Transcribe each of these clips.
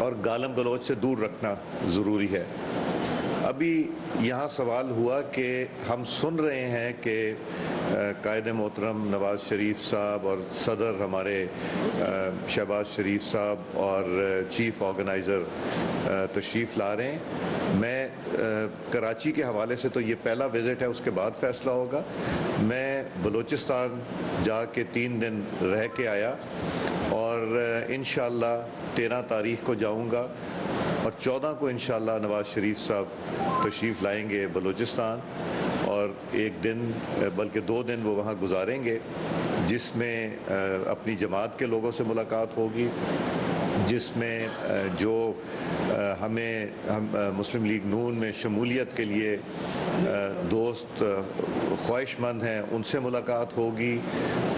اور گالم گلوچ سے دور رکھنا ضروری ہے۔ ابھی یہاں سوال ہوا کہ ہم سن رہے ہیں کہ قائد محترم نواز شریف صاحب اور صدر ہمارے شہباز شریف صاحب اور چیف آرگنائزر تشریف لا رہے ہیں۔ میں کراچی کے حوالے سے تو یہ پہلا وزٹ ہے، اس کے بعد فیصلہ ہوگا۔ میں بلوچستان جا کے 3 دن رہ کے آیا اور انشاءاللہ 13 تاریخ کو جاؤں گا اور 14 کو انشاءاللہ نواز شریف صاحب تشریف لائیں گے بلوچستان، اور 1 دن بلکہ 2 دن وہ وہاں گزاریں گے، جس میں اپنی جماعت کے لوگوں سے ملاقات ہوگی، جس میں جو ہم مسلم لیگ نون میں شمولیت کے لیے دوست خواہش مند ہیں ان سے ملاقات ہوگی،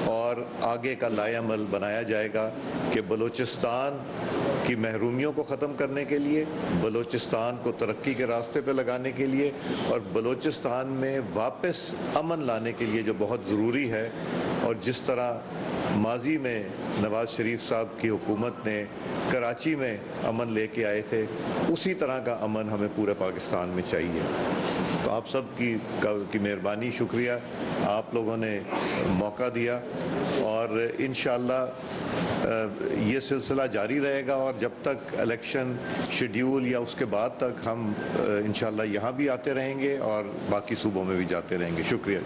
اور آگے کا لائحہ عمل بنایا جائے گا کہ بلوچستان کی محرومیوں کو ختم کرنے کے لیے، بلوچستان کو ترقی کے راستے پہ لگانے کے لیے، اور بلوچستان میں واپس امن لانے کے لیے جو بہت ضروری ہے، اور جس طرح ماضی میں نواز شریف صاحب کی حکومت نے کراچی میں امن لے کے آئے تھے، اسی طرح کا امن ہمیں پورے پاکستان میں چاہیے۔ تو آپ سب کی مہربانی، شکریہ، آپ لوگوں نے موقع دیا، اور انشاءاللہ یہ سلسلہ جاری رہے گا، اور جب تک الیکشن شیڈیول یا اس کے بعد تک ہم انشاءاللہ یہاں بھی آتے رہیں گے اور باقی صوبوں میں بھی جاتے رہیں گے۔ شکریہ۔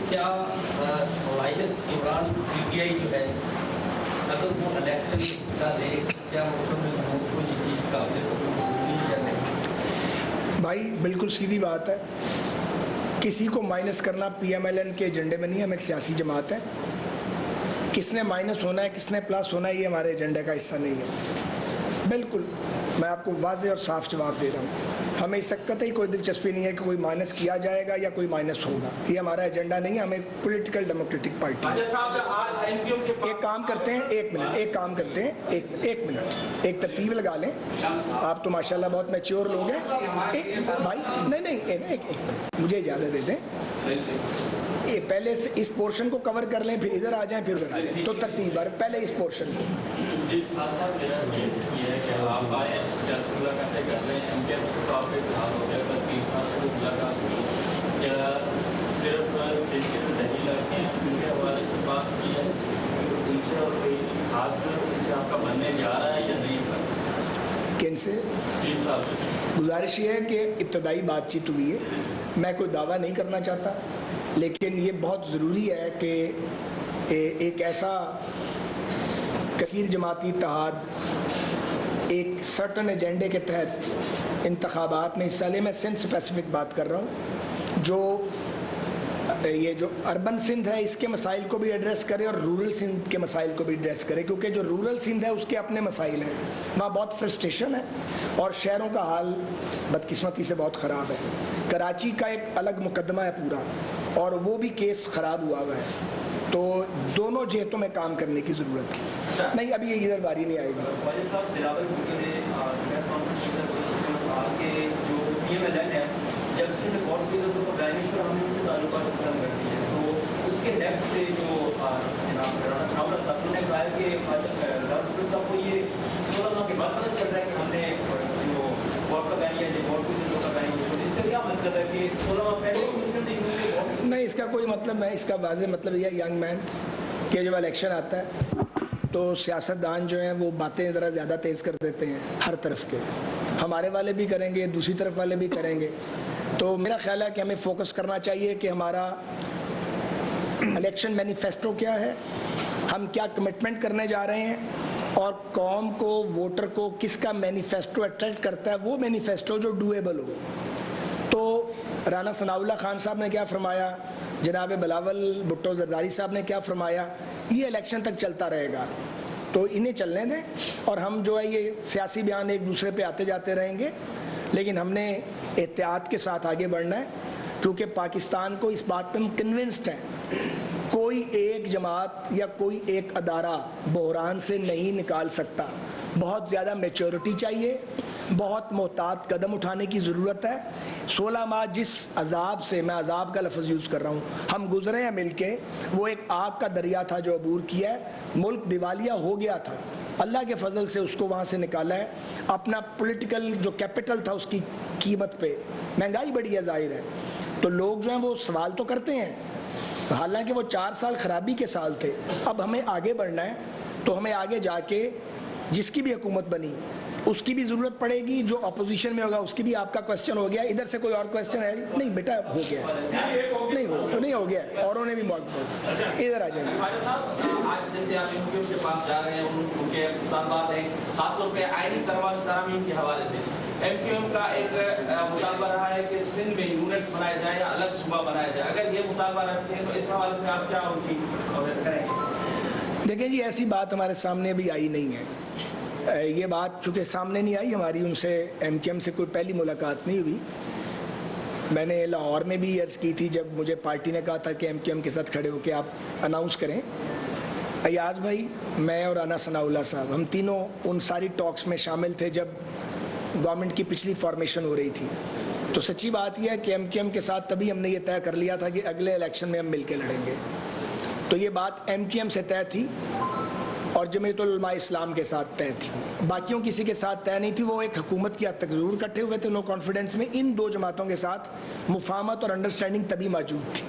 کیا minus Imran P T I جو ہے اگر وہ الیکشن حصہ لے، کیا مسلم کوئی چیز کا یا نہیں؟ بھائی بالکل سیدھی بات ہے، کسی کو مائنس کرنا پی ایم ایل این کے ایجنڈے میں نہیں ہے، ہم ایک سیاسی جماعت ہے۔ کس نے مائنس ہونا ہے کس نے پلس ہونا ہے یہ ہمارے ایجنڈے کا حصہ نہیں ہے۔ بالکل میں آپ کو واضح اور صاف جواب دے رہا ہوں، ہمیں اس قطعی کوئی دلچسپی نہیں ہے کہ کوئی مائنس کیا جائے گا یا کوئی مائنس ہوگا، یہ ہمارا ایجنڈا نہیں ہے۔ ہمیں پولیٹیکل ڈیموکریٹک پارٹی ایک کام کرتے ہیں، ایک منٹ ایک ترتیب لگا لیں۔ آپ تو ماشاءاللہ بہت میچیور لوگ ہیں بھائی، نہیں مجھے اجازت دے دیں، پہلے سے اس پورشن کو کور کر لیں، پھر ادھر آ جائیں، پھر ادھر آ جائیں، تو ترتیب ہے پہلے اس پورشن کو۔ کن سے؟ گزارش یہ ہے کہ ابتدائی بات چیت ہوئی ہے، میں کوئی دعویٰ نہیں کرنا چاہتا، لیکن یہ بہت ضروری ہے کہ ایک ایسا کثیر جماعتی اتحاد ایک سرٹن ایجنڈے کے تحت انتخابات میں حصہ لے۔ میں سندھ اسپیسیفک بات کر رہا ہوں، یہ جو اربن سندھ ہے اس کے مسائل کو بھی ایڈریس کرے اور رورل سندھ کے مسائل کو بھی ایڈریس کرے، کیونکہ جو رورل سندھ ہے اس کے اپنے مسائل ہیں، وہاں بہت فرسٹریشن ہے اور شہروں کا حال بدقسمتی سے بہت خراب ہے۔ کراچی کا ایک الگ مقدمہ ہے پورا، اور وہ بھی کیس خراب ہوا ہے، تو دونوں جہتوں میں کام کرنے کی ضرورت ہے۔ نہیں ابھی یہ ادھر باری نہیں آئے گی۔ جب اس نے کورٹ کیس کو پرائم منسٹر ہم نے ان سے تعلقات ختم کر دیے، تو اس کے نیکسٹ ڈے جو جناب رانا ثناءاللہ صاحب نے کہا کہ ڈاکٹر صاحب کو یہ 16 ماہ کے بعد پتہ چل رہا ہے کہ ہم نے جو کورٹ کا بین یا جو کورٹ کیس کا بین چھوڑ، اس کا کیا مطلب ہے کہ 16 ماہ پہلے مسلم لیگ نہیں، اس کا کوئی مطلب نہیں، اس کا واضح مطلب یہ ہے ینگ مین کہ جب الیکشن آتا ہے تو سیاستدان جو ہیں وہ باتیں ذرا زیادہ تیز کر دیتے ہیں ہر طرف کے، ہمارے والے بھی کریں گے، دوسری طرف والے بھی کریں گے۔ تو میرا خیال ہے کہ ہمیں فوکس کرنا چاہیے کہ ہمارا الیکشن مینیفیسٹو کیا ہے، ہم کیا کمٹمنٹ کرنے جا رہے ہیں، اور قوم کو، ووٹر کو کس کا مینیفیسٹو اٹریکٹ کرتا ہے، وہ مینیفیسٹو جو ڈویبل ہو۔ تو رانا ثناءاللہ خان صاحب نے کیا فرمایا، جناب بلاول بھٹو زرداری صاحب نے کیا فرمایا، یہ الیکشن تک چلتا رہے گا، تو انہیں چلنے دیں، اور ہم جو ہے یہ سیاسی بیان ایک دوسرے پہ آتے جاتے رہیں گے، لیکن ہم نے احتیاط کے ساتھ آگے بڑھنا ہے، کیونکہ پاکستان کو اس بات پہ ہم کنونسڈ ہیں، کوئی ایک جماعت یا کوئی ایک ادارہ بحران سے نہیں نکال سکتا، بہت زیادہ میچورٹی چاہیے، بہت محتاط قدم اٹھانے کی ضرورت ہے۔ 16 ماہ جس عذاب سے، میں عذاب کا لفظ یوز کر رہا ہوں، ہم گزرے ہیں مل کے، وہ ایک آگ کا دریا تھا جو عبور کیا ہے، ملک دیوالیہ ہو گیا تھا، اللہ کے فضل سے اس کو وہاں سے نکالا ہے. اپنا پولیٹیکل جو کیپٹل تھا اس کی قیمت پہ مہنگائی بڑی ہے ظاہر ہے, تو لوگ جو ہیں وہ سوال تو کرتے ہیں. حالانکہ وہ 4 سال خرابی کے سال تھے. اب ہمیں آگے بڑھنا ہے, تو ہمیں آگے جا کے جس کی بھی حکومت بنی اس کی بھی ضرورت پڑے گی. جو اپوزیشن میں ہوگا اس کی بھی. آپ کا کوشچن ہو گیا, ادھر سے کوئی اور کوشچن ہے؟ نہیں بیٹا ہو گیا, نہیں ہو گیا, اوروں نے بھی ادھر آ جائیں. خواجہ صاحب آج جیسے آپ ایم کیو ایم کے پاس جا رہے ہیں, ان کے مطالبات ہیں خاص طور پہ آئینی ترامیم کے حوالے سے. ایم کیو ایم کا ایک مطالبہ رہا ہے کہ سندھ میں یونٹس بنائے جائیں یا الگ صوبہ بنایا جائے. اگر یہ مطالبہ رکھتے ہیں تو اس حوالے سے آپ کیا ان کی کریں گے؟ دیکھیں جی, ایسی بات ہمارے سامنے ابھی آئی نہیں ہے. یہ بات چونکہ سامنے نہیں آئی, ہماری ان سے ایم کیو ایم سے کوئی پہلی ملاقات نہیں ہوئی. میں نے لاہور میں بھی عرض کی تھی جب مجھے پارٹی نے کہا تھا کہ ایم کیو ایم کے ساتھ کھڑے ہو کے آپ اناؤنس کریں. ایاز بھائی, میں اور رانا ثناء اللہ صاحب, ہم تینوں ان ساری ٹاکس میں شامل تھے جب گورنمنٹ کی پچھلی فارمیشن ہو رہی تھی. تو سچی بات یہ ہے کہ ایم کیو ایم کے ساتھ تبھی ہم نے یہ طے کر لیا تھا کہ اگلے الیکشن میں ہم مل کے لڑیں گے. تو یہ بات ایم کیو ایم سے طے تھی اور جمعیت العلماء اسلام کے ساتھ طے تھی. باقیوں کسی کے ساتھ طے نہیں تھی. وہ ایک حکومت کی حد تک ضرور اکٹھے ہوئے تھے نو کانفیڈنس میں. ان 2 جماعتوں کے ساتھ مفاہمت اور انڈرسٹینڈنگ تبھی موجود تھی.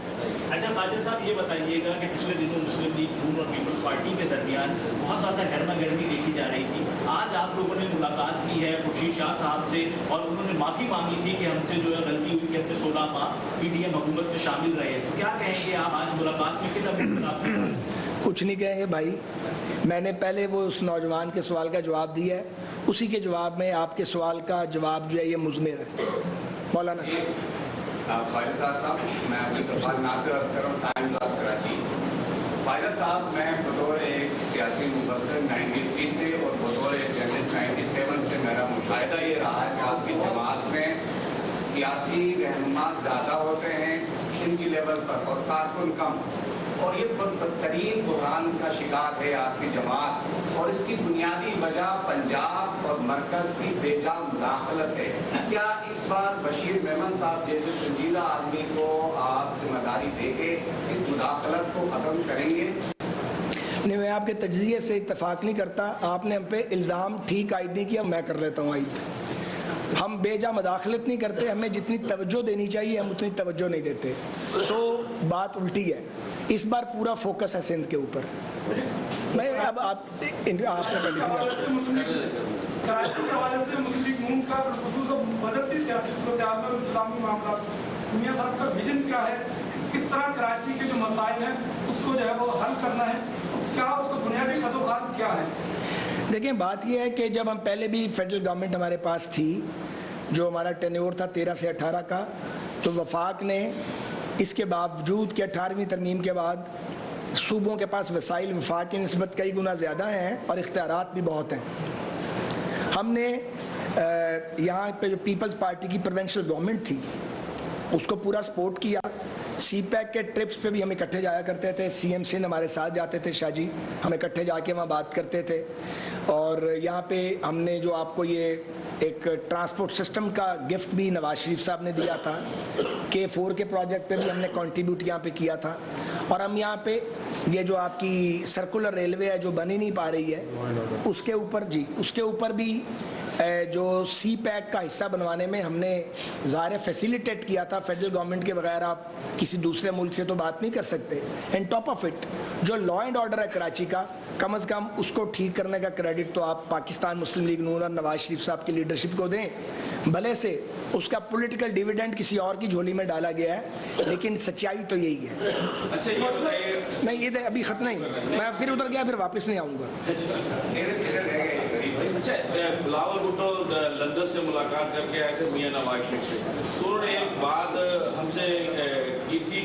اچھا خواجہ صاحب, یہ بتائیے گا کہ پچھلے دنوں مسلم لیگ نون اور پیپلز پارٹی کے درمیان بہت زیادہ گرما گرمی دیکھی جا رہی تھی. آج آپ لوگوں نے ملاقات کی ہے خورشید شاہ صاحب سے اور انہوں نے معافی مانگی تھی کہ ہم سے جو ہے غلطی ہوئی کہ ہم نے 16 ماہ پی ڈی ایم حکومت میں شامل رہے. تو کیا کہیں گے آپ آج ملاقات میں کتنا؟ کچھ نہیں کہیں گے بھائی. میں نے پہلے وہ اس نوجوان کے سوال کا جواب دیا ہے, اسی کے جواب میں آپ کے سوال کا جواب جو ہے یہ مضمر ہے. مولانا خواجہ صاحب, میں اپنی طرف ناصر عرض کر رہا ہوں, ٹائمز آف کراچی. خواجہ صاحب, میں بطور ایک سیاسی مبصر 93 سے اور بطور ایک جرنلسٹ 97 سے میرا مشاہدہ یہ رہا ہے کہ آپ کی جماعت میں سیاسی رہنما زیادہ ہوتے ہیں سندھ کی لیول پر اور کارکن کم, اور یہ بدترین بحران کا شکار ہے آپ کی جماعت. اور اس کی بنیادی وجہ پنجاب اور مرکز کی بے جا مداخلت ہے. کیا اس بار بشیر میمن صاحب جیسے سنجیدہ آدمی کو آپ ذمہ داری دے کے اس مداخلت کو ختم کریں گے؟ نہیں, میں آپ کے تجزیے سے اتفاق نہیں کرتا. آپ نے ہم پہ الزام ٹھیک عائد نہیں کیا, میں کر لیتا ہوں عائد. ہم بے جا مداخلت نہیں کرتے. ہمیں جتنی توجہ دینی چاہیے ہم اتنی توجہ نہیں دیتے. تو بات الٹی ہے. اس بار پورا فوکس ہے سندھ کے اوپر. میں اب آپ کراچی کے حوالے سے مسلم لیگ نون کا خصوصاً بدلتی سیاسی صورتحال میں انتظامی معاملات, میاں صاحب کا ویژن کیا ہے؟ کس طرح کراچی کے جو مسائل ہیں اس کو جو ہے وہ حل کرنا ہے؟ کیا اس کا بنیادی خط و خط کیا ہے؟ دیکھیں, بات یہ ہے کہ جب ہم پہلے بھی فیڈرل گورنمنٹ ہمارے پاس تھی, جو ہمارا ٹینیور تھا 13 سے 18 کا, تو وفاق نے اس کے باوجود کہ 18ویں ترمیم کے بعد صوبوں کے پاس وسائل وفاق کی نسبت کئی گنا زیادہ ہیں اور اختیارات بھی بہت ہیں. ہم نے یہاں پہ جو پیپلز پارٹی کی پروونشل گورنمنٹ تھی اس کو پورا سپورٹ کیا. سی پیک کے ٹرپس پہ بھی ہم اکٹھے جایا کرتے تھے. سی ایم سندھ ہمارے ساتھ جاتے تھے, شاہ جی, ہم اکٹھے جا کے وہاں بات کرتے تھے. اور یہاں پہ ہم نے جو آپ کو یہ ایک ٹرانسپورٹ سسٹم کا گفٹ بھی نواز شریف صاحب نے دیا تھا. K4 کے پروجیکٹ پہ بھی ہم نے کنٹریبیوٹ یہاں پہ کیا تھا. اور ہم یہاں پہ یہ جو آپ کی سرکولر ریلوے ہے جو بن ہی نہیں پا رہی ہے اس کے اوپر, جی اس کے اوپر بھی جو سی پیک کا حصہ بنوانے میں ہم نے ظاہر فیسیلیٹیٹ کیا تھا. فیڈرل گورنمنٹ کے بغیر آپ کسی دوسرے ملک سے تو بات نہیں کر سکتے. اینڈ ٹاپ آف اٹ جو لا اینڈ آرڈر ہے کراچی کا, کم از کم اس کو ٹھیک کرنے کا کریڈٹ تو آپ پاکستان مسلم لیگ نون اور نواز شریف صاحب کی لیڈرشپ کو دیں. بھلے سے اس کا پولیٹیکل ڈیویڈنڈ کسی اور کی جھولی میں ڈالا گیا ہے, لیکن سچائی تو یہی ہے. اچھا یہ بتائیے, نہیں یہ ابھی ختم نہیں, میں پھر ادھر گیا پھر واپس نہیں آؤں گا. اچھا, بلاول بھٹو لندن سے ملاقات کر کے آئے تھے میاں نواز شریف سے, تو انہوں نے ایک بات ہم سے کی تھی